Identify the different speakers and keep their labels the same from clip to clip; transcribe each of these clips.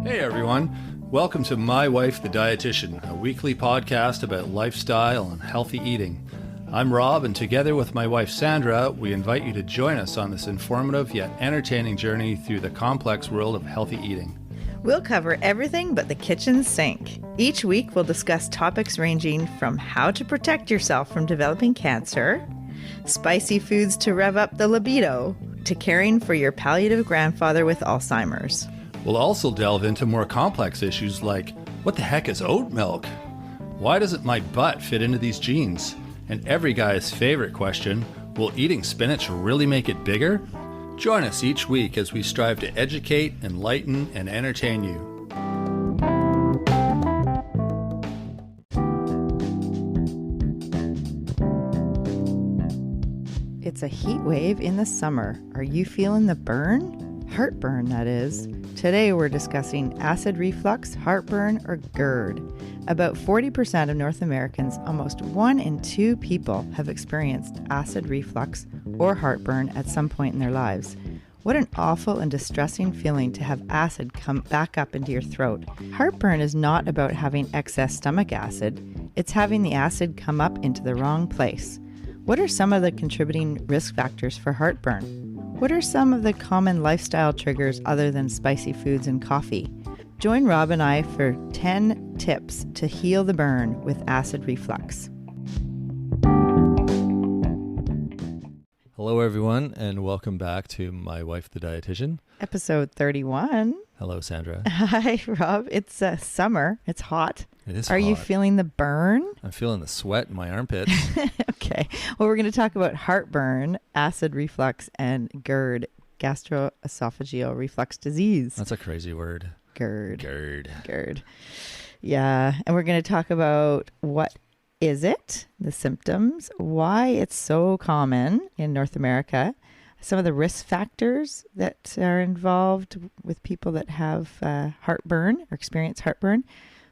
Speaker 1: Hey everyone, welcome to My Wife the Dietitian, a weekly podcast about lifestyle and healthy eating. I'm Rob, and together with my wife Sandra, we invite you to join us on this informative yet entertaining journey through the complex world of healthy eating.
Speaker 2: We'll cover everything but the kitchen sink. Each week we'll discuss topics ranging from how to protect yourself from developing cancer, spicy foods to rev up the libido, to caring for your palliative grandfather with Alzheimer's.
Speaker 1: We'll also delve into more complex issues like, what the heck is oat milk? Why doesn't my butt fit into these jeans? And every guy's favorite question, will eating spinach really make it bigger? Join us each week as we strive to educate, enlighten, and entertain you.
Speaker 2: It's a heat wave in the summer. Are you feeling the burn? Heartburn, that is. Today we're discussing acid reflux, heartburn, or GERD. About 40% of North Americans, almost 1 in 2 people, have experienced acid reflux or heartburn at some point in their lives. What an awful and distressing feeling to have acid come back up into your throat. Heartburn is not about having excess stomach acid. It's having the acid come up into the wrong place. What are some of the contributing risk factors for heartburn? What are some of the common lifestyle triggers other than spicy foods and coffee? Join Rob and I for 10 tips to heal the burn with acid reflux.
Speaker 1: Hello everyone, and welcome back to My Wife the Dietitian.
Speaker 2: Episode 31.
Speaker 1: Hello Sandra.
Speaker 2: Hi Rob. It's summer. It's hot.
Speaker 1: It is
Speaker 2: Are
Speaker 1: hot.
Speaker 2: you feeling the burn?
Speaker 1: I'm feeling the sweat in my armpits.
Speaker 2: Okay. Well, we're going to talk about heartburn, acid reflux, and GERD, gastroesophageal reflux disease.
Speaker 1: That's a crazy word.
Speaker 2: GERD. Yeah. And we're going to talk about what is it, the symptoms, why it's so common in North America, some of the risk factors that are involved with people that have heartburn or experience heartburn,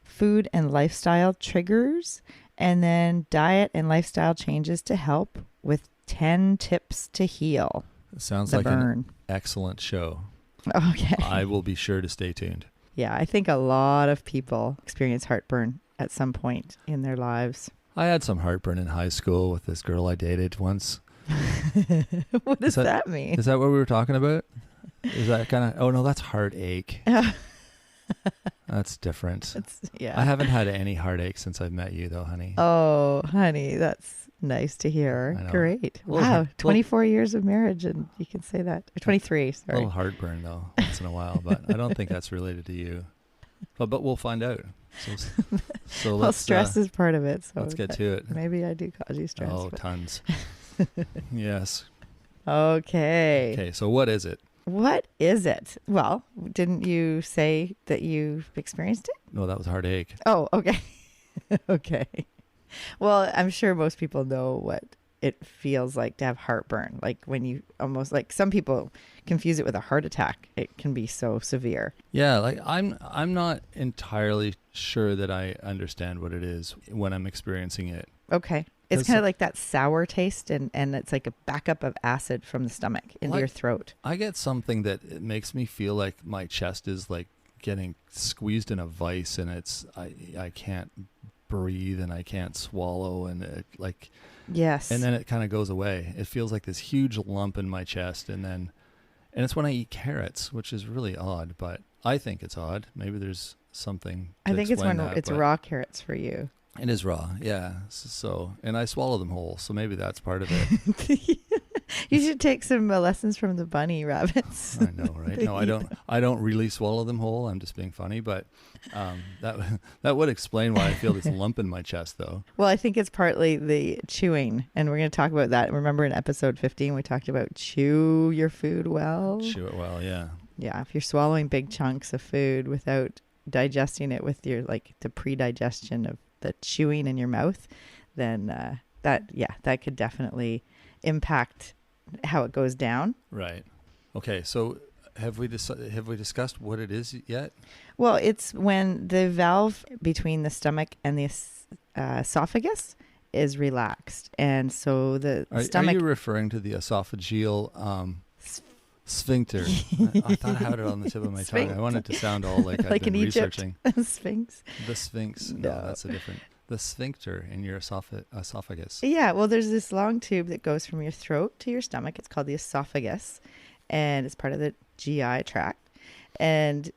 Speaker 2: food and lifestyle triggers, and then diet and lifestyle changes to help with 10 tips to heal.
Speaker 1: It sounds
Speaker 2: the
Speaker 1: like
Speaker 2: burn.
Speaker 1: an excellent show.
Speaker 2: Okay.
Speaker 1: I will be sure to stay tuned.
Speaker 2: Yeah, I think a lot of people experience heartburn at some point in their lives.
Speaker 1: I had some heartburn in high school with this girl I dated once.
Speaker 2: What does that mean?
Speaker 1: Is that what we were talking about? Is that kind of... Oh, no, that's heartache. That's different.
Speaker 2: Yeah.
Speaker 1: I haven't had any heartache since I've met you, though, honey.
Speaker 2: Oh, honey, that's nice to hear.
Speaker 1: I know.
Speaker 2: Great. Wow. 24 years of marriage, and you can say that. Or 23,
Speaker 1: A
Speaker 2: sorry.
Speaker 1: little heartburn, though, once in a while, but I don't think that's related to you. But we'll find out. So
Speaker 2: Well, stress is part of it. So
Speaker 1: let's get to it.
Speaker 2: Maybe I do cause you stress.
Speaker 1: Oh, tons. Yes.
Speaker 2: Okay.
Speaker 1: Okay, so what is it?
Speaker 2: What is it? Well, didn't you say that you've experienced it?
Speaker 1: No, that was heartache.
Speaker 2: Oh, okay. Okay. Well, I'm sure most people know what it feels like to have heartburn. Like when you almost, like some people confuse it with a heart attack. It can be so severe.
Speaker 1: Yeah, like I'm not entirely sure that I understand what it is when I'm experiencing it.
Speaker 2: Okay. It's kind of like that sour taste, and it's like a backup of acid from the stomach into your throat.
Speaker 1: I get something that it makes me feel like my chest is like getting squeezed in a vice, and I can't breathe and I can't swallow, and
Speaker 2: Yes.
Speaker 1: And then it kind of goes away. It feels like this huge lump in my chest, and it's when I eat carrots, which is really odd, but I think it's odd. Maybe there's something to
Speaker 2: I think it's when
Speaker 1: that,
Speaker 2: it's raw carrots for you.
Speaker 1: It is raw, yeah. So, and I swallow them whole, so maybe that's part of it.
Speaker 2: You should take some lessons from the bunny rabbits.
Speaker 1: I know, right? No, I don't really swallow them whole. I'm just being funny, but that would explain why I feel this lump in my chest, though.
Speaker 2: Well, I think it's partly the chewing, and we're going to talk about that. Remember in episode 15, we talked about chew your food well?
Speaker 1: Chew it well, yeah.
Speaker 2: Yeah, if you're swallowing big chunks of food without digesting it with your, like, the pre-digestion of the chewing in your mouth, then that could definitely impact how it goes down.
Speaker 1: Right. Okay, so have we discussed what it is yet?
Speaker 2: Well, it's when the valve between the stomach and the esophagus is relaxed, and so the stomach.
Speaker 1: Are you referring to the esophageal Sphincter. I thought I had it on the tip of my tongue. I wanted to sound all like I've
Speaker 2: like
Speaker 1: been
Speaker 2: in Egypt.
Speaker 1: researching.
Speaker 2: Sphinx.
Speaker 1: The Sphinx. No, that's a different. The sphincter in your esophagus.
Speaker 2: Yeah, well, there's this long tube that goes from your throat to your stomach. It's called the esophagus, and it's part of the GI tract. And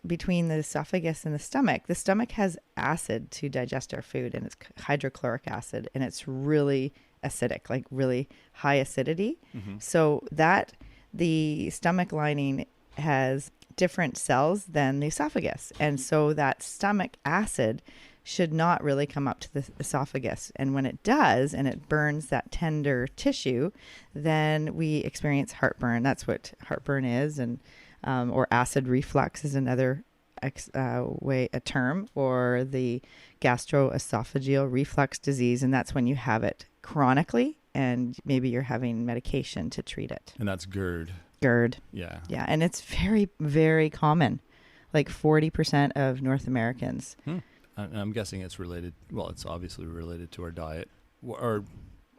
Speaker 2: between the esophagus and the stomach has acid to digest our food, and it's hydrochloric acid, and it's really acidic, like really high acidity. Mm-hmm. So that the stomach lining has different cells than the esophagus, and so that stomach acid should not really come up to the esophagus. And when it does, and it burns that tender tissue, then we experience heartburn. That's what heartburn is, and or acid reflux is another a term, or the gastroesophageal reflux disease, and that's when you have it chronically, and maybe you're having medication to treat it.
Speaker 1: And that's GERD.
Speaker 2: GERD.
Speaker 1: Yeah.
Speaker 2: Yeah, and it's very, very common. Like 40% of North Americans.
Speaker 1: I'm guessing it's related. Well, it's obviously related to our diet, or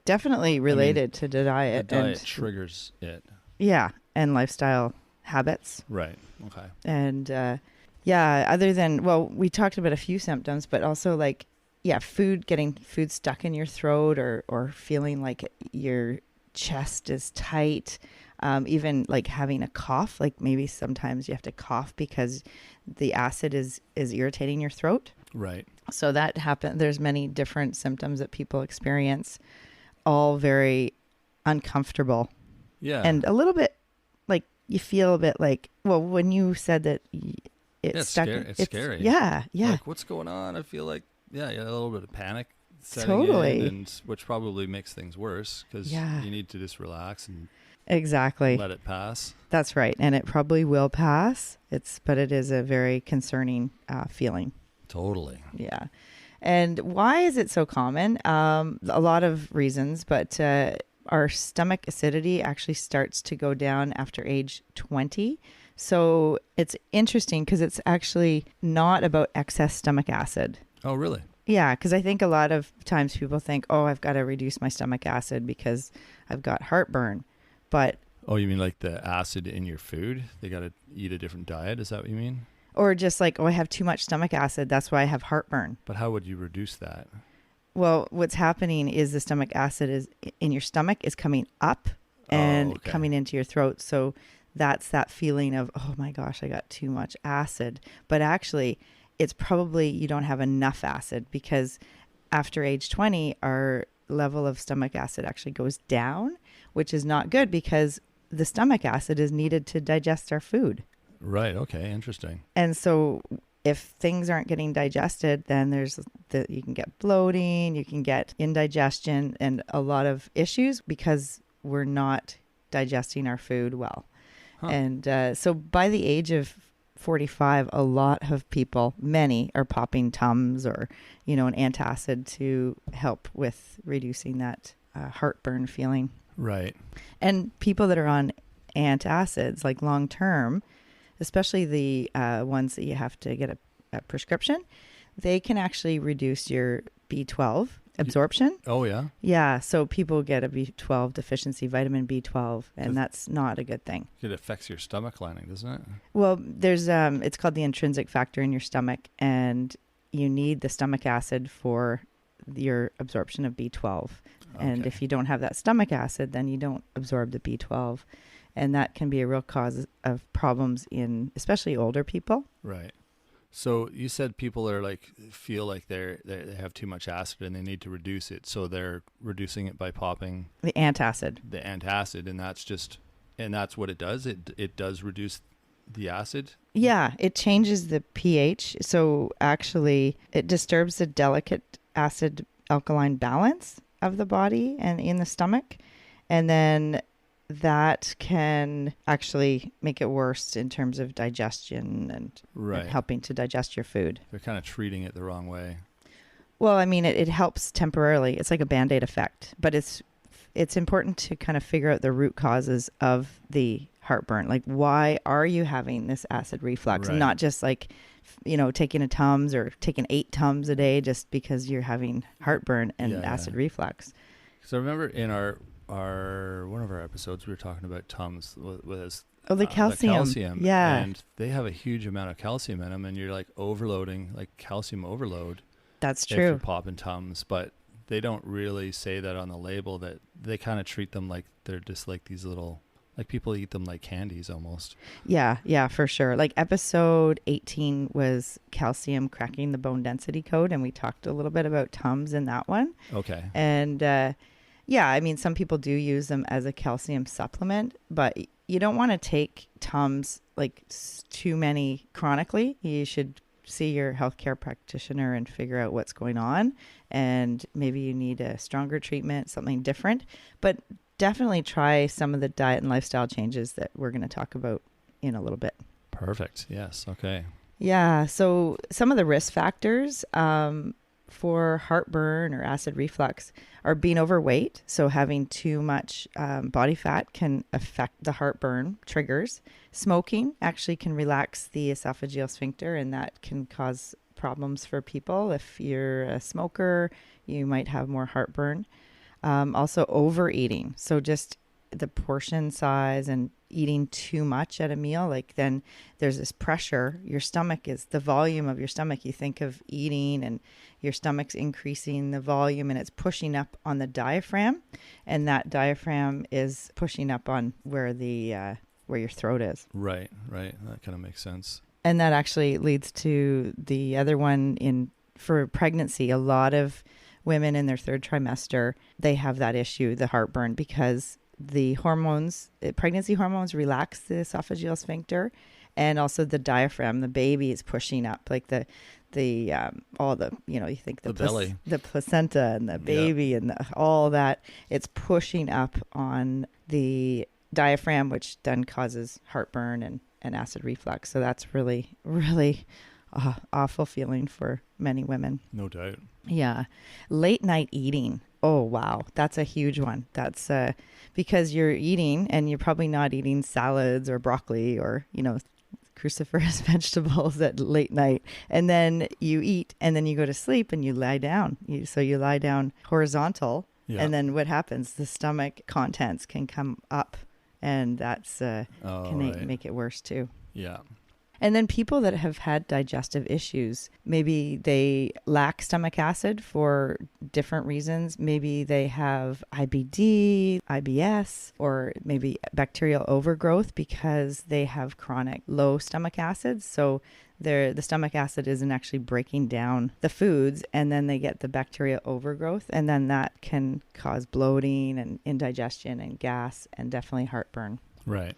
Speaker 2: definitely related to the diet.
Speaker 1: The diet triggers it.
Speaker 2: Yeah, and lifestyle habits.
Speaker 1: Right. Okay.
Speaker 2: And other than, well, we talked about a few symptoms, but also like, getting food stuck in your throat, or feeling like your chest is tight. Even like having a cough, like maybe sometimes you have to cough because the acid is irritating your throat.
Speaker 1: Right.
Speaker 2: So that happens. There's many different symptoms that people experience, all very uncomfortable.
Speaker 1: Yeah.
Speaker 2: And a little bit like you feel a bit like, well, when you said that it's stuck.
Speaker 1: It's scary.
Speaker 2: Yeah. Yeah.
Speaker 1: Like, what's going on? I feel like, a little bit of panic setting
Speaker 2: totally.
Speaker 1: in, and which probably makes things worse because you need to just relax and
Speaker 2: exactly
Speaker 1: let it pass. That's
Speaker 2: right. And it probably will pass. But it is a very concerning feeling.
Speaker 1: Totally.
Speaker 2: Yeah. And why is it so common? A lot of reasons, but our stomach acidity actually starts to go down after age 20. So it's interesting because it's actually not about excess stomach acid.
Speaker 1: Oh, really?
Speaker 2: Yeah, because I think a lot of times people think, oh, I've got to reduce my stomach acid because I've got heartburn. But
Speaker 1: oh, you mean like the acid in your food? They got to eat a different diet? Is that what you mean?
Speaker 2: Or just like, oh, I have too much stomach acid. That's why I have heartburn.
Speaker 1: But how would you reduce that?
Speaker 2: Well, what's happening is the stomach acid is in your stomach is coming up and coming into your throat. So that's that feeling of, oh my gosh, I got too much acid. But actually, it's probably you don't have enough acid, because after age 20, our level of stomach acid actually goes down, which is not good because the stomach acid is needed to digest our food.
Speaker 1: Right. Okay. Interesting.
Speaker 2: And so if things aren't getting digested, then you can get bloating, you can get indigestion, and a lot of issues because we're not digesting our food well. Huh. And so by the age of 45, a lot of people, many are popping Tums or, an antacid to help with reducing that heartburn feeling.
Speaker 1: Right.
Speaker 2: And people that are on antacids, like long term, especially the ones that you have to get a prescription, they can actually reduce your B12 absorption.
Speaker 1: Oh, yeah?
Speaker 2: Yeah, so people get a B12 deficiency, vitamin B12, and that's not a good thing.
Speaker 1: It affects your stomach lining, doesn't it?
Speaker 2: Well, there's it's called the intrinsic factor in your stomach, and you need the stomach acid for your absorption of B12. Okay. And if you don't have that stomach acid, then you don't absorb the B12. And that can be a real cause of problems in especially older people.
Speaker 1: Right. So you said people are feel like they have too much acid and they need to reduce it. So they're reducing it by popping
Speaker 2: the antacid.
Speaker 1: The antacid, and that's what it does. It does reduce the acid.
Speaker 2: Yeah, it changes the pH. So actually, it disturbs the delicate acid alkaline balance of the body and in the stomach, and then that can actually make it worse in terms of digestion and helping to digest your food.
Speaker 1: They're kind of treating it the wrong way.
Speaker 2: Well, I mean, it helps temporarily. It's like a Band-Aid effect, but it's important to kind of figure out the root causes of the heartburn. Like, why are you having this acid reflux?
Speaker 1: Right.
Speaker 2: And not just taking a Tums or taking 8 Tums a day just because you're having heartburn and acid reflux.
Speaker 1: So I remember in our one of our episodes, we were talking about Tums with his,
Speaker 2: Oh, the calcium. Yeah.
Speaker 1: And they have a huge amount of calcium in them, and you're like overloading, like calcium overload.
Speaker 2: That's
Speaker 1: If you're
Speaker 2: true.
Speaker 1: popping Tums, but they don't really say that on the label. That they kind of treat them like they're just like these little, like people eat them like candies almost.
Speaker 2: Yeah, for sure. Like episode 18 was calcium cracking the bone density code, and we talked a little bit about Tums in that one.
Speaker 1: Okay.
Speaker 2: And yeah, I mean, some people do use them as a calcium supplement, but you don't want to take Tums like too many chronically. You should see your healthcare practitioner and figure out what's going on, and maybe you need a stronger treatment, something different. But definitely try some of the diet and lifestyle changes that we're going to talk about in a little bit.
Speaker 1: Perfect. Yes. Okay.
Speaker 2: Yeah. So some of the risk factors for heartburn or acid reflux are being overweight. So having too much body fat can affect the heartburn triggers. Smoking actually can relax the esophageal sphincter, and that can cause problems for people. If you're a smoker, you might have more heartburn. Also overeating. So just the portion size and eating too much at a meal, like then there's this pressure. Your stomach is the volume of your stomach. You think of eating and your stomach's increasing the volume, and it's pushing up on the diaphragm, and that diaphragm is pushing up on where the where your throat is.
Speaker 1: Right. That kind of makes sense.
Speaker 2: And that actually leads to the other one for pregnancy. A lot of women in their third trimester, they have that issue, the heartburn, because the pregnancy hormones relax the esophageal sphincter, and also the diaphragm, the baby is pushing up, like all the, you think the
Speaker 1: belly,
Speaker 2: the placenta and the baby and all that, it's pushing up on the diaphragm, which then causes heartburn and acid reflux. So that's really, really awful feeling for many women.
Speaker 1: No doubt.
Speaker 2: Yeah. Late night eating. Oh, wow. That's a huge one. That's because you're eating and you're probably not eating salads or broccoli or, cruciferous vegetables at late night. And then you eat and then you go to sleep and you lie down. So you lie down horizontal. Yeah. And then what happens? The stomach contents can come up, and that's can make it worse too.
Speaker 1: Yeah.
Speaker 2: And then people that have had digestive issues, maybe they lack stomach acid for different reasons. Maybe they have IBD, IBS, or maybe bacterial overgrowth because they have chronic low stomach acids. So the stomach acid isn't actually breaking down the foods, and then they get the bacterial overgrowth, and then that can cause bloating and indigestion and gas and definitely heartburn.
Speaker 1: Right.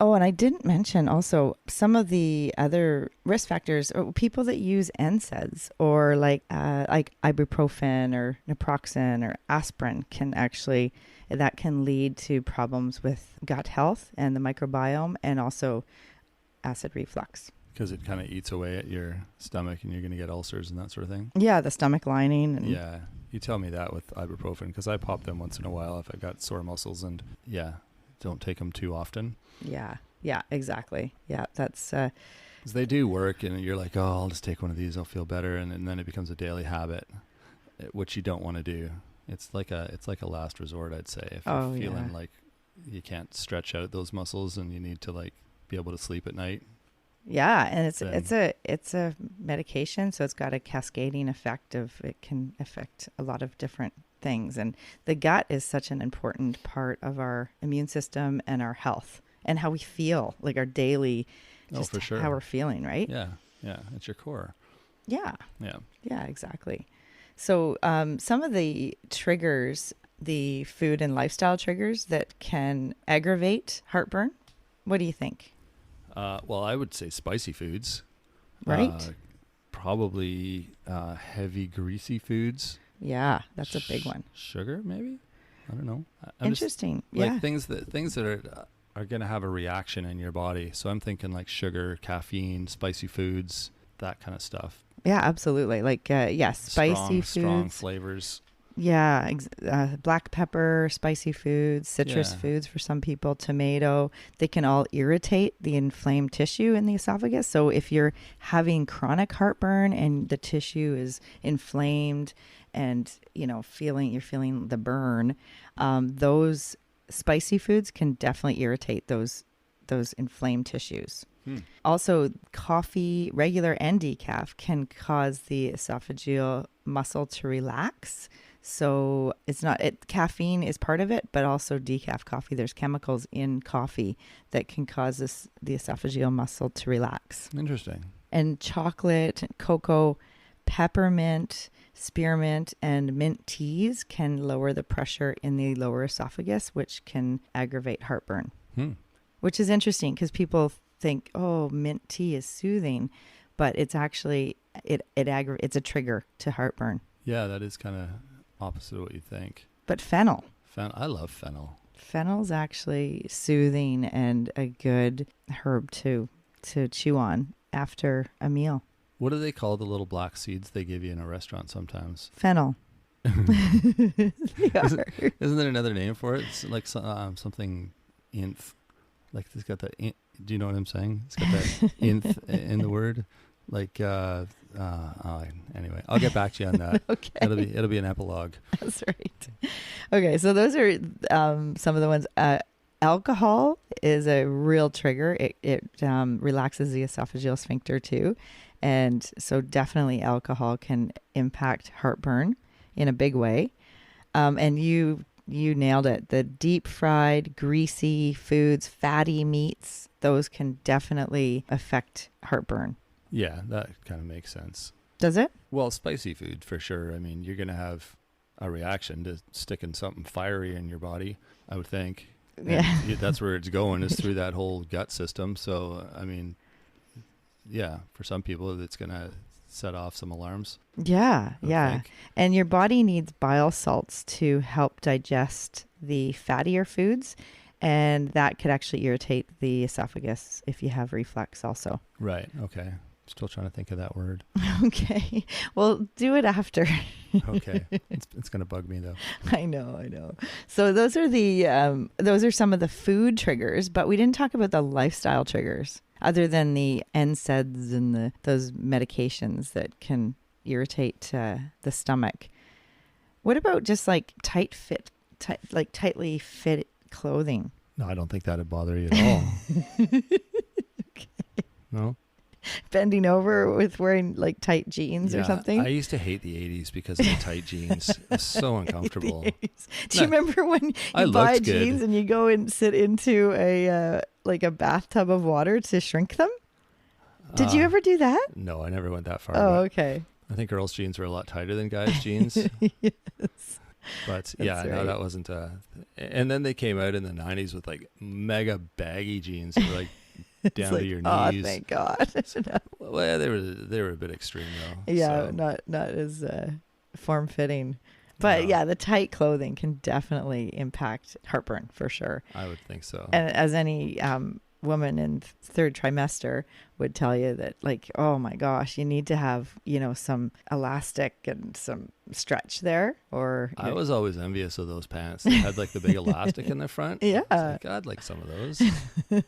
Speaker 2: Oh, and I didn't mention also some of the other risk factors. People that use NSAIDs or like ibuprofen or naproxen or aspirin that can lead to problems with gut health and the microbiome, and also acid reflux.
Speaker 1: Because it kind of eats away at your stomach, and you're going to get ulcers and that sort of thing.
Speaker 2: Yeah, the stomach lining.
Speaker 1: Yeah, you tell me that with ibuprofen, because I pop them once in a while if I've got sore muscles, and don't take them too often.
Speaker 2: Yeah, exactly. Yeah, that's...
Speaker 1: 'cause they do work, and you're like, oh, I'll just take one of these, I'll feel better, and then it becomes a daily habit, which you don't want to do. It's like a last resort, I'd say, if you're feeling like you can't stretch out those muscles and you need to like be able to sleep at night.
Speaker 2: Yeah, and it's a medication, so it's got a cascading effect it can affect a lot of different things. And the gut is such an important part of our immune system and our health and how we feel, like our daily, just
Speaker 1: for sure,
Speaker 2: how we're feeling, right?
Speaker 1: Yeah, it's your core.
Speaker 2: Yeah, exactly. So some of the triggers, the food and lifestyle triggers that can aggravate heartburn, what do you think?
Speaker 1: Well, I would say spicy foods.
Speaker 2: Right.
Speaker 1: Probably heavy, greasy foods.
Speaker 2: Yeah, that's a big one.
Speaker 1: Sugar, maybe? I don't know.
Speaker 2: Interesting.
Speaker 1: Like things that are going to have a reaction in your body. So I'm thinking like sugar, caffeine, spicy foods, that kind of stuff.
Speaker 2: Yeah, absolutely. Like, spicy foods.
Speaker 1: Strong flavors.
Speaker 2: Yeah, black pepper, spicy foods, citrus
Speaker 1: Yeah.
Speaker 2: foods for some people, tomato, they can all irritate the inflamed tissue in the esophagus. So if you're having chronic heartburn and the tissue is inflamed and, you're feeling the burn, those spicy foods can definitely irritate those inflamed tissues. Also, coffee, regular and decaf, can cause the esophageal muscle to relax. So caffeine is part of it, but also decaf coffee. There's chemicals in coffee that can cause the esophageal muscle to relax.
Speaker 1: Interesting.
Speaker 2: And chocolate, cocoa, peppermint, spearmint, and mint teas can lower the pressure in the lower esophagus, which can aggravate heartburn. Which is interesting because people think, oh, mint tea is soothing, but it's actually, it's a trigger to heartburn.
Speaker 1: Yeah, that is kind of opposite of what you think.
Speaker 2: But fennel.
Speaker 1: I love fennel.
Speaker 2: Fennel's actually soothing and a good herb to chew on after a meal.
Speaker 1: What do they call the little black seeds they give you in a restaurant sometimes?
Speaker 2: Fennel.
Speaker 1: Isn't there another name for it? It's like something inf. Like it's got that. Do you know what I'm saying? It's got that inf in the word. Like anyway, I'll get back to you on that.
Speaker 2: Okay.
Speaker 1: It'll be an epilogue.
Speaker 2: That's right. Okay, so those are some of the ones. Alcohol is a real trigger. It relaxes the esophageal sphincter too, and so definitely alcohol can impact heartburn in a big way. And you nailed it. The deep fried, greasy foods, fatty meats, those can definitely affect heartburn.
Speaker 1: Yeah, that kind of makes sense.
Speaker 2: Does it?
Speaker 1: Well, spicy food for sure. I mean, you're going to have a reaction to sticking something fiery in your body, I would think.
Speaker 2: Yeah.
Speaker 1: That's where it's going, is through that whole gut system. So, I mean, yeah, for some people, it's going to set off some alarms.
Speaker 2: Yeah, yeah.
Speaker 1: Think.
Speaker 2: And your body needs bile salts to help digest the fattier foods. And that could actually irritate the esophagus if you have reflux also.
Speaker 1: Right. Okay. Still trying to think of that word.
Speaker 2: Okay. Well, do it after.
Speaker 1: Okay. It's going to bug me though.
Speaker 2: I know. So those are some of the food triggers, but we didn't talk about the lifestyle triggers other than the NSAIDs and those medications that can irritate the stomach. What about just like tightly fit clothing?
Speaker 1: No, I don't think that'd bother you at all.
Speaker 2: Okay.
Speaker 1: No?
Speaker 2: Bending over with wearing like tight jeans or something?
Speaker 1: I used to hate the 80s because of the tight jeans. It was so uncomfortable.
Speaker 2: Do you remember when you buy jeans and you go and sit into a bathtub of water to shrink them? Did you ever do that?
Speaker 1: No, I never went that far.
Speaker 2: Oh, okay.
Speaker 1: I think girls' jeans were a lot tighter than guys' jeans.
Speaker 2: Yes.
Speaker 1: But
Speaker 2: That's
Speaker 1: no,
Speaker 2: right.
Speaker 1: that wasn't and then they came out in the 90s with like mega baggy jeans that were like down to your knees.
Speaker 2: Oh, thank God.
Speaker 1: Well, they were a bit extreme though.
Speaker 2: Yeah,
Speaker 1: so.
Speaker 2: not as form fitting. But
Speaker 1: No.
Speaker 2: yeah, the tight clothing can definitely impact heartburn for sure.
Speaker 1: I would think so.
Speaker 2: And as any woman in third trimester would tell you that, like, oh my gosh, you need to have, some elastic and some stretch there. Or
Speaker 1: I was always envious of those pants that had like the big elastic in the front.
Speaker 2: Yeah.
Speaker 1: It's like, I'd like some of those.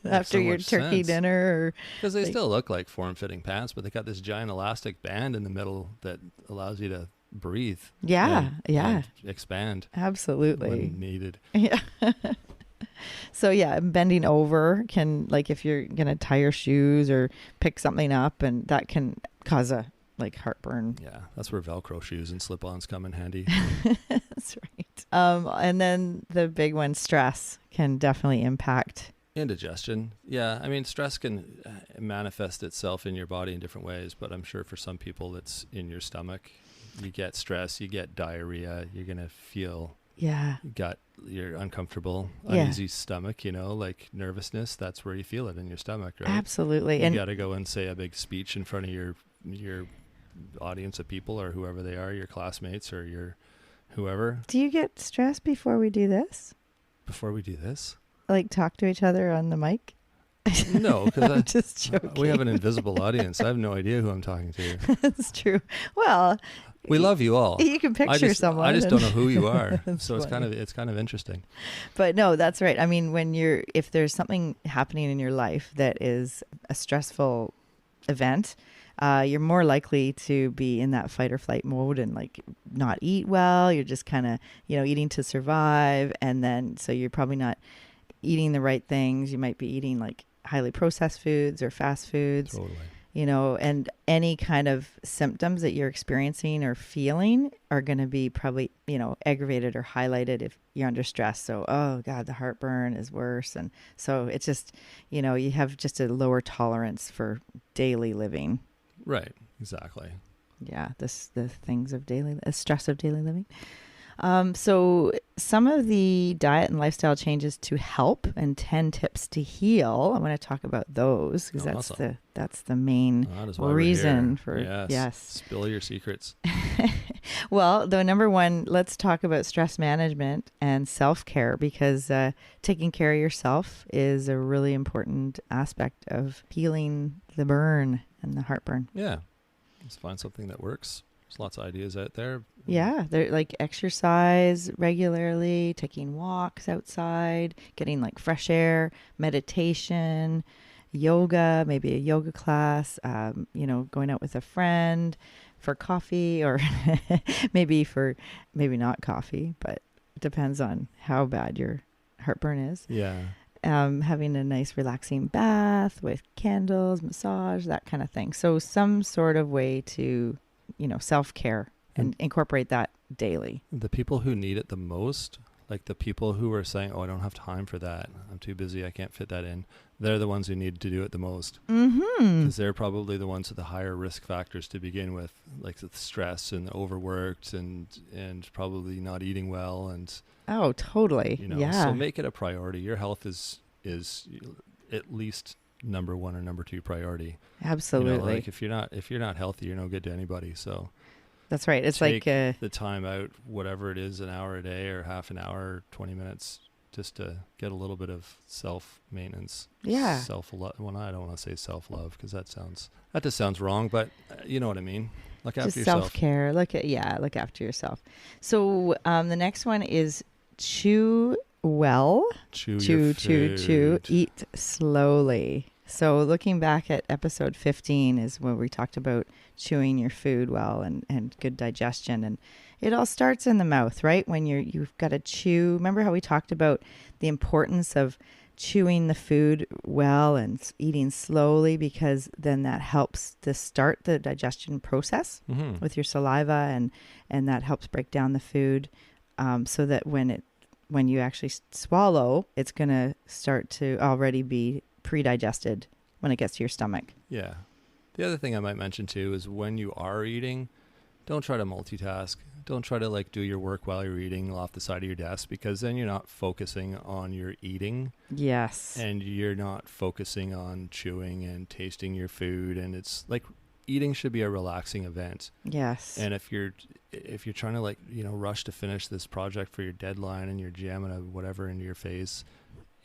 Speaker 2: after
Speaker 1: so
Speaker 2: your
Speaker 1: much
Speaker 2: turkey
Speaker 1: sense.
Speaker 2: dinner.
Speaker 1: Because they still look like form-fitting pants, but they got this giant elastic band in the middle that allows you to breathe.
Speaker 2: Yeah,
Speaker 1: and expand
Speaker 2: absolutely.
Speaker 1: when needed.
Speaker 2: Yeah. So yeah, bending over can, like, if you're going to tie your shoes or pick something up, and that can cause a heartburn.
Speaker 1: Yeah, that's where Velcro shoes and slip-ons come in handy.
Speaker 2: That's right. And then the big one, stress, can definitely impact.
Speaker 1: Indigestion. Yeah, I mean, stress can manifest itself in your body in different ways, but I'm sure for some people it's in your stomach. You get stress, you get diarrhea, you're going to feel...
Speaker 2: Yeah.
Speaker 1: You're uncomfortable,
Speaker 2: Yeah.
Speaker 1: uneasy stomach, like nervousness. That's where you feel it in your stomach, right?
Speaker 2: Absolutely.
Speaker 1: You got to go and say a big speech in front of your audience of people or whoever they are, your classmates or your whoever.
Speaker 2: Do you get stressed before we do this?
Speaker 1: Before we do this?
Speaker 2: Like talk to each other on the mic?
Speaker 1: No, because
Speaker 2: I'm just joking.
Speaker 1: we have an invisible audience. I have no idea who I'm talking to.
Speaker 2: That's true. Well,
Speaker 1: We love you all.
Speaker 2: you can picture someone.
Speaker 1: I just don't know who you are.
Speaker 2: That's
Speaker 1: So
Speaker 2: funny.
Speaker 1: it's kind of interesting.
Speaker 2: But no, that's right. I mean, if there's something happening in your life that is a stressful event, you're more likely to be in that fight or flight mode and like not eat well. You're just kind of, eating to survive. And then, so you're probably not eating the right things. You might be eating like highly processed foods or fast foods.
Speaker 1: Totally.
Speaker 2: And any kind of symptoms that you're experiencing or feeling are going to be probably, aggravated or highlighted if you're under stress. So, oh God, the heartburn is worse. And so it's just, you have just a lower tolerance for daily living.
Speaker 1: Right. Exactly.
Speaker 2: Yeah. The things of stress of daily living. So some of the diet and lifestyle changes to help and 10 tips to heal. I want to talk about those because that's the main reason for yes.
Speaker 1: Spill your secrets.
Speaker 2: Well, the number one, let's talk about stress management and self-care because taking care of yourself is a really important aspect of healing the burn and the heartburn.
Speaker 1: Yeah. Let's find something that works. There's lots of ideas out there.
Speaker 2: Yeah, they're like exercise regularly, taking walks outside, getting like fresh air, meditation, yoga, maybe a yoga class, going out with a friend for coffee or maybe not coffee, but it depends on how bad your heartburn is.
Speaker 1: Yeah.
Speaker 2: Having a nice relaxing bath with candles, massage, that kind of thing. So some sort of way to self-care and incorporate that daily.
Speaker 1: The people who need it the most, like the people who are saying, oh, I don't have time for that. I'm too busy. I can't fit that in. They're the ones who need to do it the most.
Speaker 2: Mm-hmm.
Speaker 1: Because they're probably the ones with the higher risk factors to begin with, like the stress and the overworked and probably not eating well. And
Speaker 2: oh, totally. Yeah.
Speaker 1: So make it a priority. Your health is at least number one or number two priority.
Speaker 2: Absolutely.
Speaker 1: Like if you're not healthy, you're no good to anybody. So
Speaker 2: that's right. It's
Speaker 1: take
Speaker 2: like
Speaker 1: the time out, whatever it is, an hour a day or half an hour, 20 minutes, just to get a little bit of self-maintenance.
Speaker 2: Yeah.
Speaker 1: Self-love. Well, I don't want to say self-love because that just sounds wrong, but you know what I mean. Look after yourself.
Speaker 2: Self-care. Look after yourself. So the next one is chew well. Chew. Eat slowly. So looking back at episode 15 is where we talked about chewing your food well and good digestion. And it all starts in the mouth, right? When you've got to chew. Remember how we talked about the importance of chewing the food well and eating slowly, because then that helps to start the digestion process with your saliva, and that helps break down the food so that when you actually swallow, it's going to start to already be pre-digested when it gets to your stomach.
Speaker 1: Yeah. The other thing I might mention too is when you are eating, don't try to multitask. Don't try to do your work while you're eating off the side of your desk, because then you're not focusing on your eating. Yes. And you're not focusing on chewing and tasting your food. And it's like eating should be a relaxing event. Yes. And if you're trying to rush to finish this project for your deadline and you're jamming whatever into your face,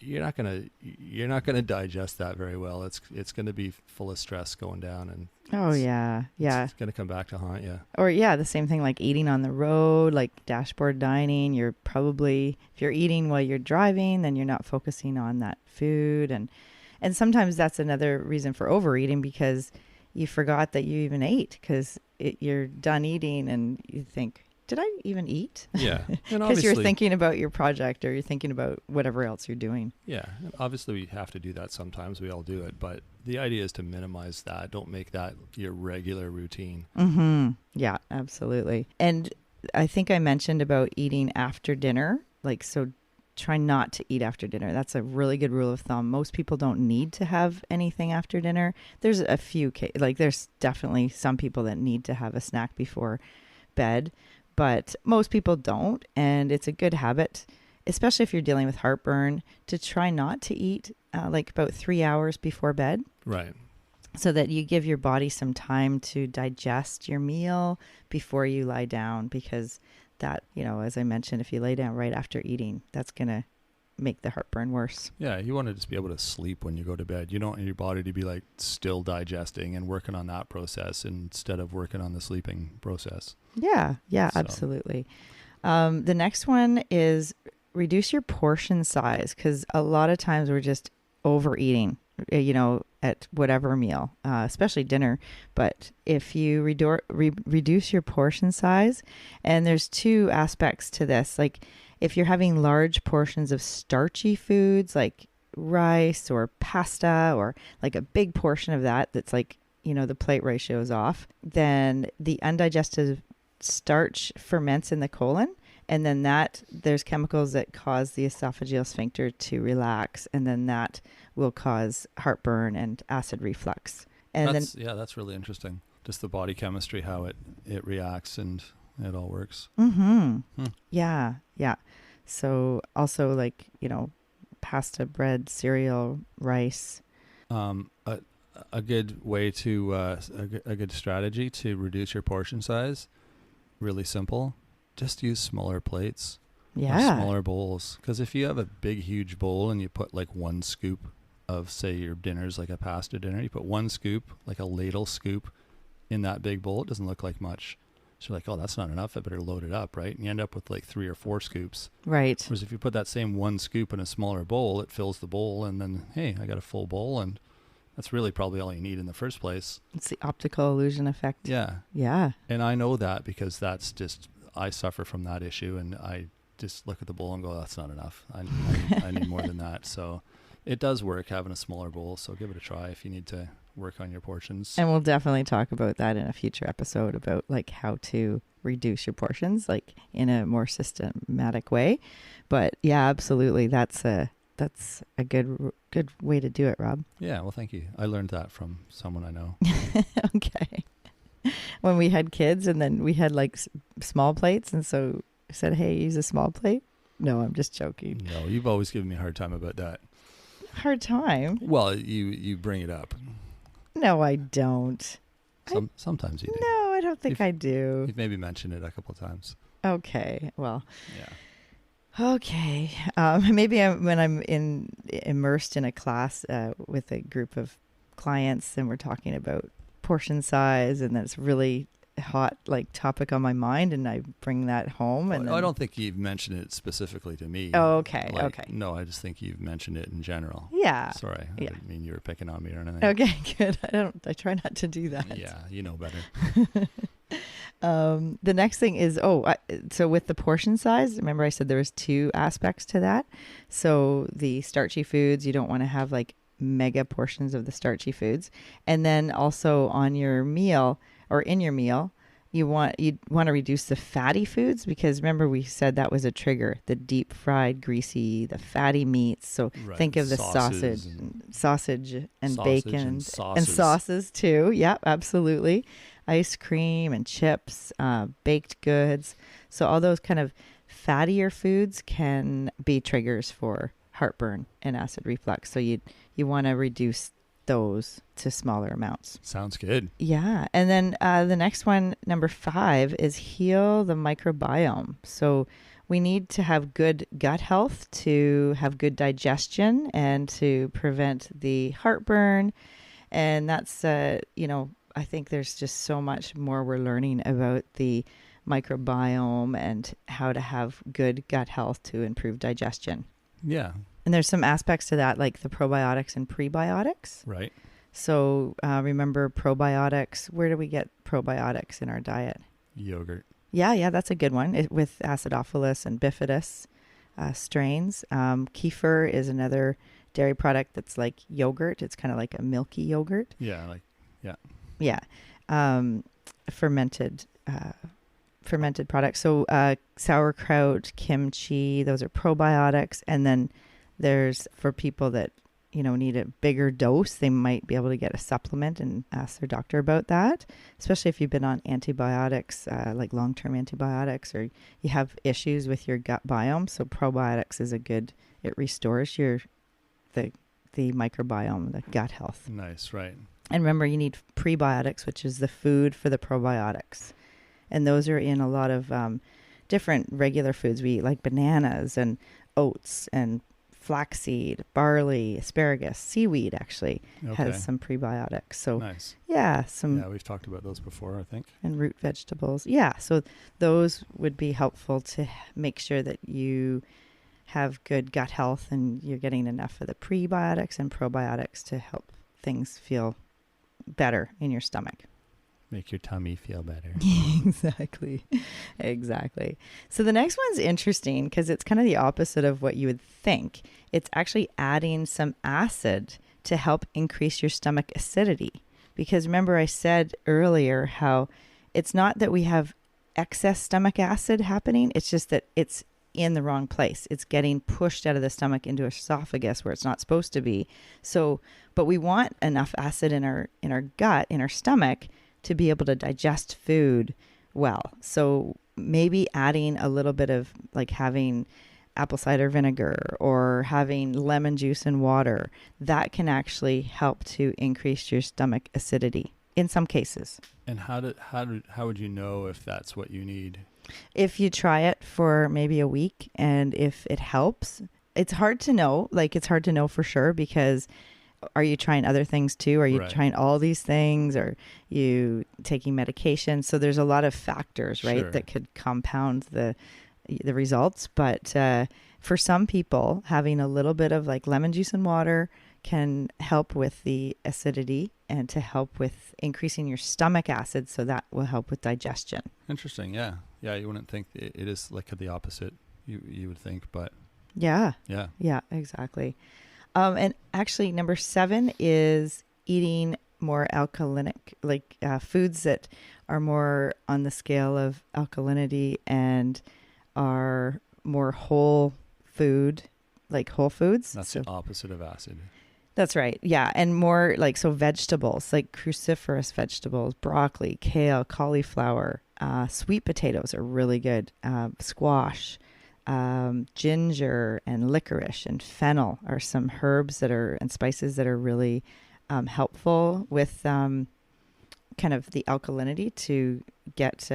Speaker 1: you're not gonna digest that very well. It's gonna be full of stress going down, and it's gonna come back to haunt you. Or the same thing like eating on the road, like dashboard dining. You're probably, if you're eating while you're driving, then you're not focusing on that food, and sometimes that's another reason for overeating, because you forgot that you even ate, because you're done eating and you think, did I even eat? Yeah. Because you're thinking about your project, or you're thinking about whatever else you're doing. Yeah. Obviously, we have to do that sometimes. We all do it. But the idea is to minimize that. Don't make that your regular routine. Mm-hmm. Yeah, absolutely. And I think I mentioned about eating after dinner. So try not to eat after dinner. That's a really good rule of thumb. Most people don't need to have anything after dinner. There's a few cases, there's definitely some people that need to have a snack before bed, but most people don't. And it's a good habit, especially if you're dealing with heartburn, to try not to eat about 3 hours before bed. Right. So that you give your body some time to digest your meal before you lie down, because that, as I mentioned, if you lay down right after eating, that's going to
Speaker 2: make the heartburn worse.
Speaker 1: Yeah, you want to just be able to sleep when you go to bed. You don't want your body to be like still digesting and working on that process instead of working on the sleeping process.
Speaker 2: Yeah,
Speaker 1: So-
Speaker 2: absolutely. The next one is reduce your portion size, because a lot of times we're just overeating, at whatever meal, especially dinner. But if you reduce your portion size, and there's two aspects to this, like if you're having large portions of starchy foods like rice or pasta, or like a big portion of that's like, the plate ratio is off, then the undigested starch ferments in the colon. And then there's chemicals that cause the esophageal sphincter to relax. And then that will cause heartburn and acid reflux. And
Speaker 1: that's really interesting. Just the body chemistry, how it reacts and it all works.
Speaker 2: Yeah. So also like, pasta, bread, cereal, rice.
Speaker 1: A good way to, a good strategy to reduce your portion size, really simple. Just use smaller plates.
Speaker 2: Yeah.
Speaker 1: Smaller bowls. Because if you have a big, huge bowl and you put like one scoop of, say, your dinner's like a pasta dinner, you put one scoop, like a ladle scoop in that big bowl, it doesn't look like much. So you're like, oh, that's not enough. I better load it up, right? And you end up with like 3 or 4 scoops.
Speaker 2: Right.
Speaker 1: Whereas if you put that same one scoop in a smaller bowl, it fills the bowl. And then, hey, I got a full bowl. And that's really probably all you need in the first place.
Speaker 2: It's the optical illusion effect.
Speaker 1: Yeah.
Speaker 2: Yeah.
Speaker 1: And I know that because I suffer from that issue, and I just look at the bowl and go, that's not enough. I need more than that. So it does work having a smaller bowl. So give it a try if you need to work on your portions.
Speaker 2: And we'll definitely talk about that in a future episode, about like how to reduce your portions, like in a more systematic way. But yeah, absolutely. That's a good way to do it, Rob.
Speaker 1: Yeah. Well, thank you. I learned that from someone I know.
Speaker 2: Okay. When we had kids, and then we had like small plates, and so I said, hey, use a small plate. No, I'm just joking.
Speaker 1: No, you've always given me a hard time about that.
Speaker 2: Hard time?
Speaker 1: Well, you bring it up.
Speaker 2: No, I don't.
Speaker 1: Sometimes you do.
Speaker 2: No, I don't think I do.
Speaker 1: You've maybe mentioned it a couple of times.
Speaker 2: Okay, well.
Speaker 1: Yeah.
Speaker 2: Okay. Maybe when I'm immersed in a class with a group of clients, and we're talking about portion size, and that's really hot like topic on my mind, and I bring that home. And
Speaker 1: I don't think you've mentioned it specifically to me.
Speaker 2: Oh, okay.
Speaker 1: Like,
Speaker 2: okay.
Speaker 1: No, I just think you've mentioned it in general.
Speaker 2: Yeah.
Speaker 1: Sorry. I didn't mean you were picking on me or anything.
Speaker 2: Okay, good. I try not to do that.
Speaker 1: Yeah, you know better.
Speaker 2: The next thing is, so with the portion size, remember I said there was 2 aspects to that. So the starchy foods, you don't want to have like mega portions of the starchy foods. And then also on your meal, or in your meal, you'd want to reduce the fatty foods, because remember we said that was a trigger, the deep fried, greasy, the fatty meats. So think of the sausage and bacon and sauces too. Yeah, absolutely. Ice cream and chips, baked goods. So all those kind of fattier foods can be triggers for heartburn and acid reflux. So you want to reduce those to smaller amounts.
Speaker 1: Sounds good.
Speaker 2: Yeah. And then the next one, number 5, is heal the microbiome. So we need to have good gut health to have good digestion and to prevent the heartburn. And that's, I think there's just so much more we're learning about the microbiome and how to have good gut health to improve digestion.
Speaker 1: Yeah.
Speaker 2: And there's some aspects to that, like the probiotics and prebiotics.
Speaker 1: Right.
Speaker 2: So remember probiotics. Where do we get probiotics in our diet?
Speaker 1: Yogurt.
Speaker 2: Yeah, that's a good one, with acidophilus and bifidus strains. Kefir is another dairy product that's like yogurt. It's kind of like a milky yogurt.
Speaker 1: Yeah,
Speaker 2: Yeah. Fermented products. So sauerkraut, kimchi, those are probiotics. And then there's, for people that, need a bigger dose, they might be able to get a supplement and ask their doctor about that, especially if you've been on antibiotics, like long-term antibiotics, or you have issues with your gut biome. So probiotics is it restores the microbiome, the gut health.
Speaker 1: Nice, right.
Speaker 2: And remember, you need prebiotics, which is the food for the probiotics. And those are in a lot of different regular foods we eat, like bananas and oats and flaxseed, barley, asparagus, seaweed actually has some prebiotics. So
Speaker 1: nice.
Speaker 2: Yeah,
Speaker 1: We've talked about those before, I think.
Speaker 2: And root vegetables. Yeah, so those would be helpful to make sure that you have good gut health and you're getting enough of the prebiotics and probiotics to help things feel better in your stomach.
Speaker 1: Make your tummy feel better.
Speaker 2: Exactly. So the next one's interesting because it's kind of the opposite of what you would think. It's actually adding some acid to help increase your stomach acidity. Because remember I said earlier how it's not that we have excess stomach acid happening. It's just that it's in the wrong place. It's getting pushed out of the stomach into esophagus where it's not supposed to be. So, but we want enough acid in our gut, in our stomach, to be able to digest food well. So maybe adding a little bit of like having apple cider vinegar or having lemon juice and water, that can actually help to increase your stomach acidity in some cases.
Speaker 1: And how would you know if that's what you need?
Speaker 2: If you try it for maybe a week and if it helps, it's hard to know. Like it's hard to know for sure because are you trying other things too? Are you trying all these things? Are you taking medication? So there's a lot of factors, right, that could compound the results. But for some people, having a little bit of like lemon juice and water can help with the acidity and to help with increasing your stomach acid. So that will help with digestion.
Speaker 1: Interesting. Yeah. Yeah. You wouldn't think it is like the opposite. You would think, but
Speaker 2: yeah, exactly. And actually, number 7 is eating more alkalinic, like foods that are more on the scale of alkalinity and are more whole food, like whole foods.
Speaker 1: That's the opposite of acid.
Speaker 2: That's right. Yeah. And more like, so vegetables, like cruciferous vegetables, broccoli, kale, cauliflower, sweet potatoes are really good. Squash. Ginger and licorice and fennel are some herbs and spices that are really helpful with kind of the alkalinity to get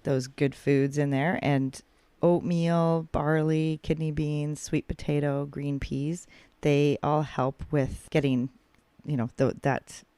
Speaker 2: those good foods in there. And oatmeal, barley, kidney beans, sweet potato, green peas, they all help with getting,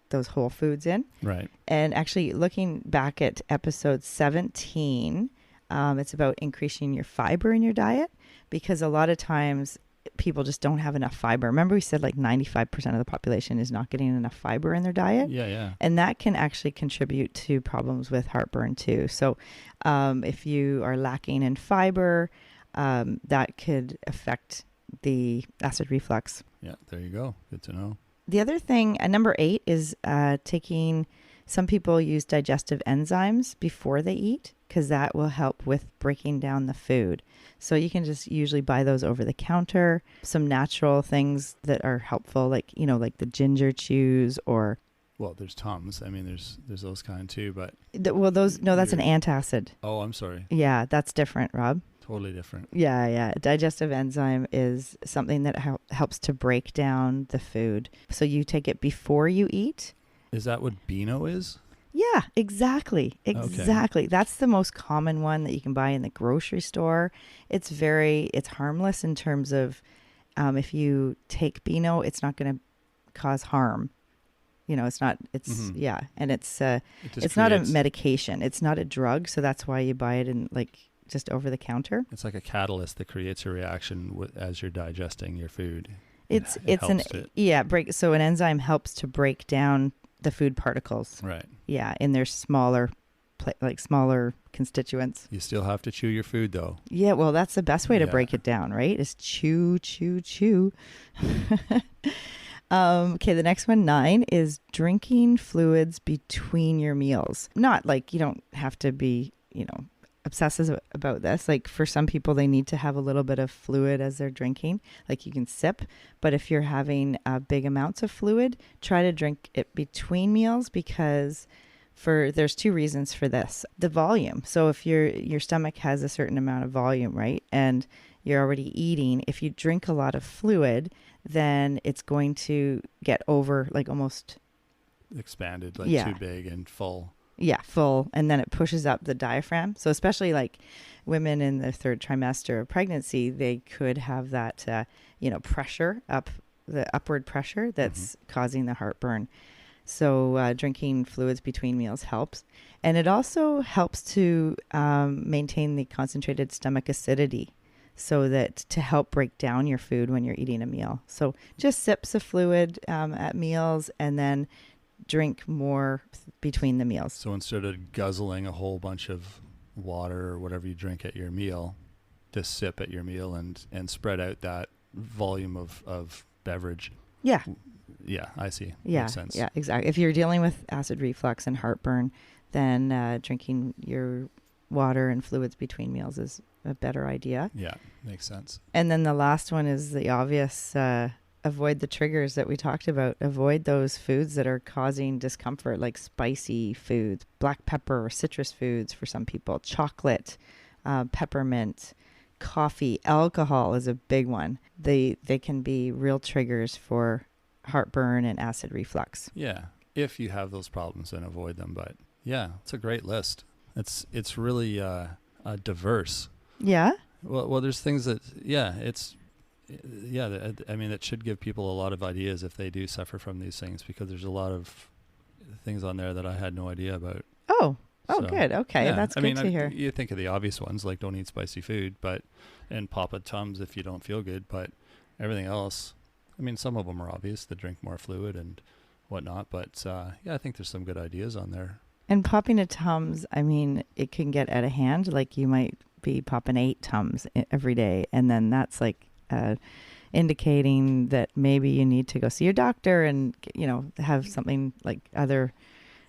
Speaker 2: those whole foods in.
Speaker 1: Right.
Speaker 2: And actually looking back at episode 17, it's about increasing your fiber in your diet because a lot of times people just don't have enough fiber. Remember we said like 95% of the population is not getting enough fiber in their diet?
Speaker 1: Yeah.
Speaker 2: And that can actually contribute to problems with heartburn too. So if you are lacking in fiber, that could affect the acid reflux.
Speaker 1: Yeah, there you go. Good to know.
Speaker 2: The other thing, number 8 is some people use digestive enzymes before they eat because that will help with breaking down the food. So you can just usually buy those over the counter. Some natural things that are helpful, like the ginger chews or.
Speaker 1: Well, there's Tums. I mean, there's those kind too, but.
Speaker 2: That's an antacid.
Speaker 1: Oh, I'm sorry.
Speaker 2: Yeah, that's different, Rob.
Speaker 1: Totally different.
Speaker 2: Yeah. Digestive enzyme is something that helps to break down the food. So you take it before you eat.
Speaker 1: Is that what Beano is?
Speaker 2: Yeah, exactly. Okay. That's the most common one that you can buy in the grocery store. It's harmless in terms of if you take Beano, it's not going to cause harm. It's not, and it's not a medication. It's not a drug. So that's why you buy it in like just over the counter.
Speaker 1: It's like a catalyst that creates a reaction as you're digesting your food.
Speaker 2: So an enzyme helps to break down the food particles.
Speaker 1: Right.
Speaker 2: Yeah, in their smaller constituents.
Speaker 1: You still have to chew your food though.
Speaker 2: Yeah, well, that's the best way to break it down, right? Is chew. Okay, the next one, 9, is drinking fluids between your meals. Not like you don't have to be, obsessive about this. Like for some people, they need to have a little bit of fluid as they're drinking. Like you can sip, but if you're having big amounts of fluid, try to drink it between meals because there's 2 reasons for this. The volume. So if your stomach has a certain amount of volume, right, and you're already eating, if you drink a lot of fluid, then it's going to get over like almost
Speaker 1: expanded, like too big and full.
Speaker 2: Yeah, full. And then it pushes up the diaphragm. So especially like women in the third trimester of pregnancy, they could have that, pressure up, the upward pressure that's causing the heartburn. So drinking fluids between meals helps. And it also helps to maintain the concentrated stomach acidity, so that to help break down your food when you're eating a meal. So just sips of fluid at meals, and then drink more between the meals.
Speaker 1: So instead of guzzling a whole bunch of water or whatever you drink at your meal, just sip at your meal and spread out that volume of beverage.
Speaker 2: Yeah.
Speaker 1: Yeah, I see.
Speaker 2: Yeah,
Speaker 1: Makes sense.
Speaker 2: yeah, exactly. If you're dealing with acid reflux and heartburn, then drinking your water and fluids between meals is a better idea.
Speaker 1: Yeah, makes sense.
Speaker 2: And then the last one is the obvious, avoid the triggers that we talked about. Avoid those foods that are causing discomfort, like spicy foods, black pepper or citrus foods for some people, chocolate, peppermint, coffee. Alcohol is a big one. They can be real triggers for heartburn and acid reflux.
Speaker 1: Yeah, if you have those problems, then avoid them. But yeah, it's a great list. It's really diverse.
Speaker 2: Yeah.
Speaker 1: Well, there's things that, I mean, it should give people a lot of ideas if they do suffer from these things, because there's a lot of things on there that I had no idea about.
Speaker 2: Oh,
Speaker 1: So,
Speaker 2: good. Okay,
Speaker 1: yeah.
Speaker 2: that's good to hear.
Speaker 1: You think of the obvious ones, like don't eat spicy food, and pop a Tums if you don't feel good, but everything else, I mean, some of them are obvious, to drink more fluid and whatnot, but I think there's some good ideas on there.
Speaker 2: And popping a Tums, I mean, it can get out of hand. Like you might be popping 8 Tums every day, and then that's like indicating that maybe you need to go see your doctor and, have something like other,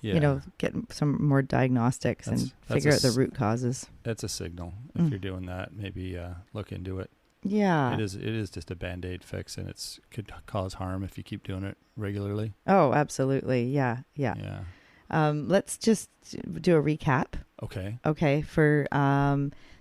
Speaker 2: get some more diagnostics and figure out the root causes.
Speaker 1: That's a signal. If you're doing that, maybe look into it.
Speaker 2: Yeah.
Speaker 1: It is just a Band-Aid fix, and it could cause harm if you keep doing it regularly.
Speaker 2: Oh, absolutely. Yeah. Let's just do a recap. Okay. For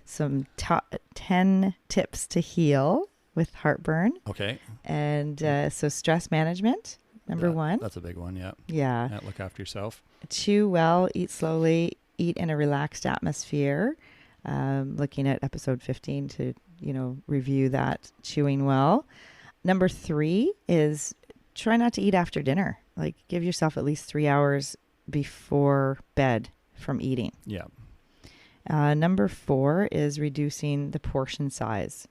Speaker 2: some top 10 tips to heal with heartburn.
Speaker 1: Okay.
Speaker 2: And so stress management, number 1.
Speaker 1: That's a big one. Yeah.
Speaker 2: Yeah.
Speaker 1: Look after yourself.
Speaker 2: Chew well, eat slowly, eat in a relaxed atmosphere. Looking at episode 15 to, review that, chewing well. Number 3 is try not to eat after dinner. Like give yourself at least 3 hours before bed from eating.
Speaker 1: Yeah.
Speaker 2: Number 4 is reducing the portion size.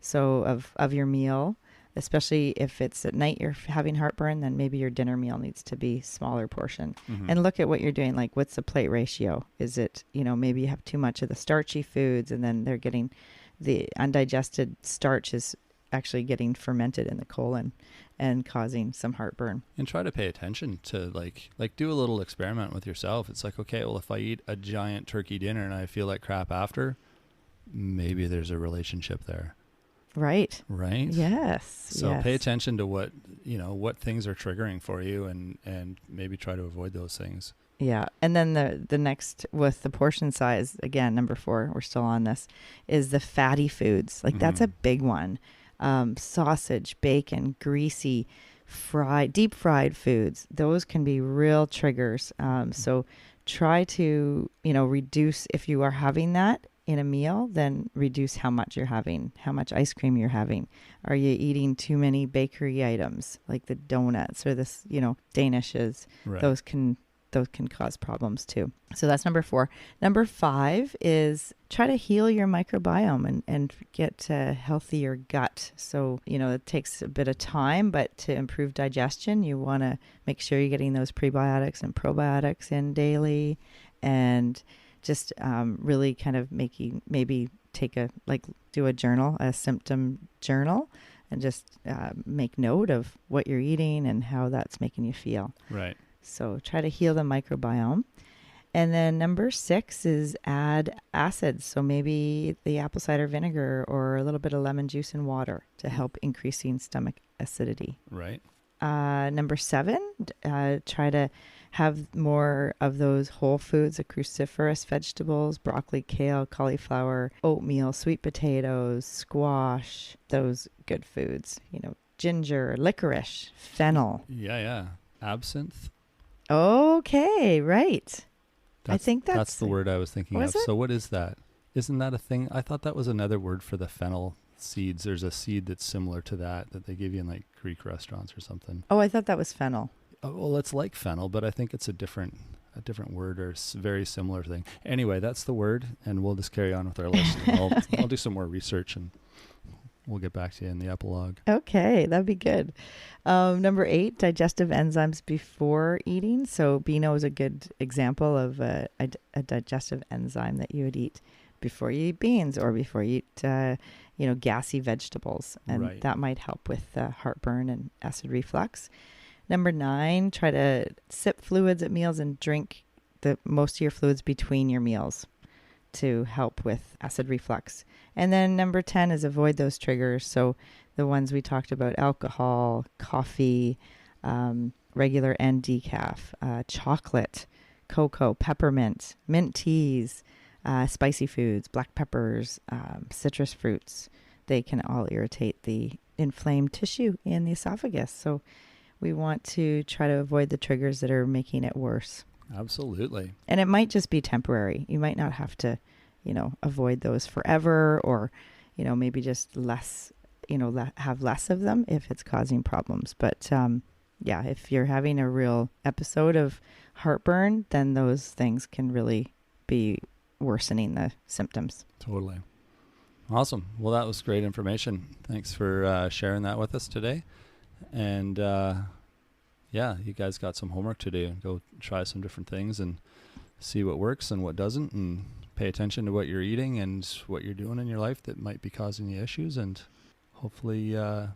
Speaker 2: So of your meal, especially if it's at night you're having heartburn, then maybe your dinner meal needs to be smaller portion. And look at what you're doing. Like what's the plate ratio? Is it, maybe you have too much of the starchy foods, and then they're getting the undigested starch is actually getting fermented in the colon and causing some heartburn.
Speaker 1: And try to pay attention to like do a little experiment with yourself. It's like, okay, well, if I eat a giant turkey dinner and I feel like crap after, maybe there's a relationship there.
Speaker 2: Right.
Speaker 1: Yes. So
Speaker 2: yes.
Speaker 1: Pay attention to what things are triggering for you, and maybe try to avoid those things.
Speaker 2: Yeah. And then the next with the portion size, again, number 4, we're still on this, is the fatty foods. Like that's a big one. Sausage, bacon, greasy, deep fried foods. Those can be real triggers. So try to, reduce, if you are having that in a meal, then reduce how much you're having, how much ice cream you're having. Are you eating too many bakery items like the donuts or this, Danishes?
Speaker 1: Right.
Speaker 2: Those can cause problems too. So that's number 4. Number 5 is try to heal your microbiome and get a healthier gut. So, it takes a bit of time, but to improve digestion, you want to make sure you're getting those prebiotics and probiotics in daily, and just really kind of maybe do a journal, a symptom journal, and just make note of what you're eating and how that's making you feel.
Speaker 1: Right.
Speaker 2: So try to heal the microbiome. And then number 6 is add acids. So maybe the apple cider vinegar or a little bit of lemon juice and water to help increasing stomach acidity.
Speaker 1: Right.
Speaker 2: Number 7, try to have more of those whole foods, the cruciferous vegetables, broccoli, kale, cauliflower, oatmeal, sweet potatoes, squash, those good foods, ginger, licorice, fennel.
Speaker 1: Yeah. Absinthe.
Speaker 2: Okay, right. I think
Speaker 1: that's the word I was thinking of.
Speaker 2: It?
Speaker 1: So what is that? Isn't that a thing? I thought that was another word for the fennel seeds. There's a seed that's similar to that they give you in like Greek restaurants or something.
Speaker 2: Oh, I thought that was fennel.
Speaker 1: Oh, well, it's like fennel, but I think it's a different word or very similar thing. Anyway, that's the word, and we'll just carry on with our list. I'll do some more research, and we'll get back to you in the epilogue.
Speaker 2: Okay, that'd be good. Number 8, digestive enzymes before eating. So Beano is a good example of a digestive enzyme that you would eat before you eat beans or before you eat, gassy vegetables. And that might help with heartburn and acid reflux. Number 9, try to sip fluids at meals and drink most of your fluids between your meals to help with acid reflux. And then number 10 is avoid those triggers. So the ones we talked about, alcohol, coffee, regular and decaf, chocolate, cocoa, peppermint, mint teas, spicy foods, black peppers, citrus fruits. They can all irritate the inflamed tissue in the esophagus. So we want to try to avoid the triggers that are making it worse.
Speaker 1: Absolutely.
Speaker 2: And it might just be temporary. You might not have to, avoid those forever, or, maybe just less, have less of them if it's causing problems. But if you're having a real episode of heartburn, then those things can really be worsening the symptoms.
Speaker 1: Totally. Awesome. Well, that was great information. Thanks for sharing that with us today. And you guys got some homework to do. Go try some different things and see what works and what doesn't, and pay attention to what you're eating and what you're doing in your life that might be causing you issues, and hopefully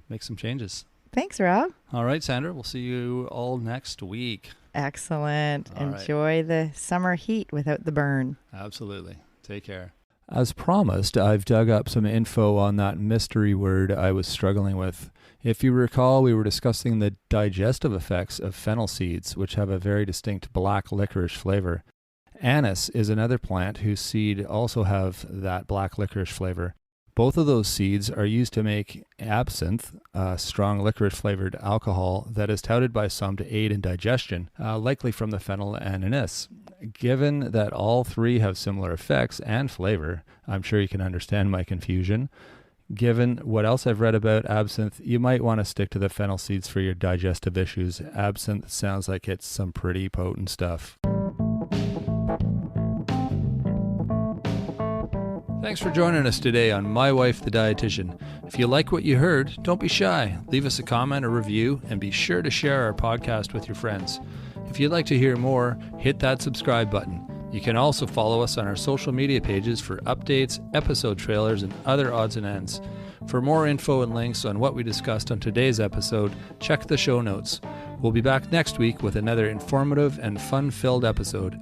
Speaker 1: make some changes.
Speaker 2: Thanks, Rob.
Speaker 1: All right, Sandra, we'll see you all next week.
Speaker 2: Excellent. Enjoy the summer heat without the burn.
Speaker 1: Absolutely. Take care. As promised, I've dug up some info on that mystery word I was struggling with. If you recall, we were discussing the digestive effects of fennel seeds, which have a very distinct black licorice flavor. Anise is another plant whose seed also have that black licorice flavor. Both of those seeds are used to make absinthe, a strong licorice-flavored alcohol that is touted by some to aid in digestion, likely from the fennel and anise. Given that all three have similar effects and flavor, I'm sure you can understand my confusion. Given what else I've read about absinthe, you might want to stick to the fennel seeds for your digestive issues. Absinthe sounds like it's some pretty potent stuff. Thanks for joining us today on My Wife the Dietitian. If you like what you heard, don't be shy. Leave us a comment or review, and be sure to share our podcast with your friends. If you'd like to hear more, hit that subscribe button. You can also follow us on our social media pages for updates, episode trailers, and other odds and ends. For more info and links on what we discussed on today's episode, check the show notes. We'll be back next week with another informative and fun-filled episode.